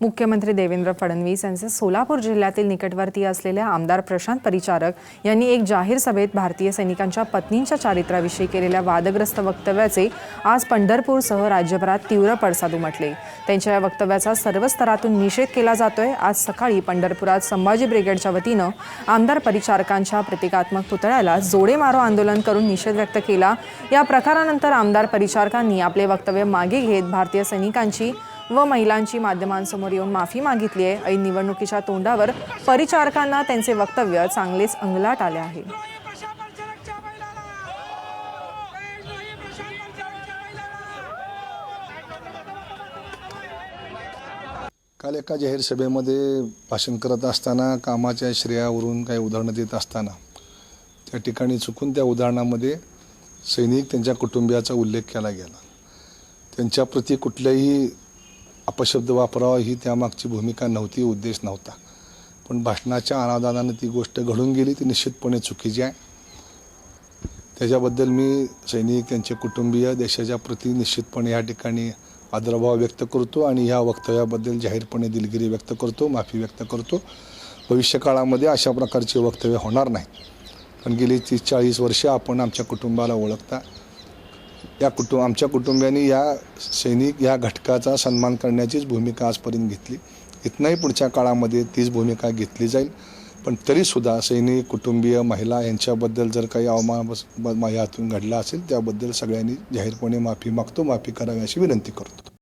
मुख्यमंत्री देवेंद्र फडणवीस यांचे सोलापूर जिल्ह्यातील निकटवर्तीय असलेल्या आमदार प्रशांत परिचारक यांनी एक जाहीर सभेत भारतीय सैनिकांच्या पत्नींच्या चारित्र्याविषयी केलेल्या वादग्रस्त वक्तव्याचे आज पंढरपूरसह राज्यभरात तीव्र पडसाद उमटले। त्यांच्या या वक्तव्याचा सर्व स्तरातून निषेध केला जातोय। आज सकाळी पंढरपुरात संभाजी ब्रिगेडच्या वतीनं आमदार परिचारकांच्या प्रतिकात्मक पुतळ्याला जोडे मारो आंदोलन करून निषेध व्यक्त केला। या प्रकारानंतर आमदार परिचारकांनी आपले वक्तव्य मागे घेत भारतीय सैनिकांची व महिलांची माध्यमांसमोर येऊन माफी मागितली आहे। ऐन निवडणुकीच्या तोंडावर परिचारकांना त्यांचे वक्तव्य चांगलेच अंगलाट आले आहे। काल एका जाहीर सभेमध्ये भाषण करत असताना कामाच्या श्रेयावरून काही उदाहरणं देत असताना त्या ठिकाणी चुकून त्या उदाहरणामध्ये सैनिक त्यांच्या कुटुंबियाचा उल्लेख केला गेला। त्यांच्याप्रती कुठल्याही अपशब्द वापरावा ही त्यामागची भूमिका नव्हती, उद्देश नव्हता। पण भाषणाच्या अनादानाने ती गोष्ट घडून गेली, ती निश्चितपणे चुकीची आहे। त्याच्याबद्दल मी सैनिक, त्यांचे कुटुंबीय, देशाच्या प्रती निश्चितपणे या ठिकाणी आदरभाव व्यक्त करतो आणि ह्या वक्तव्याबद्दल जाहीरपणे दिलगिरी व्यक्त करतो, माफी व्यक्त करतो। भविष्यकाळामध्ये अशा प्रकारचे वक्तव्य होणार नाही। पण गेली 30-40 वर्षे आपण आमच्या कुटुंबाला ओळखता। आमच्या कुटुंबियांनी या सैनिक या घटकाचा सन्मान करण्याचीच भूमिका आजपर्यंत घेतली। इथनंही पुढच्या काळामध्ये तीच भूमिका घेतली जाईल। पण तरीसुद्धा सैनिक, कुटुंबीय, महिला यांच्याबद्दल जर काही अवमान यातून घडला असेल त्याबद्दल सगळ्यांनी जाहीरपणे माफी मागतो, माफी करावी अशी विनंती करतो।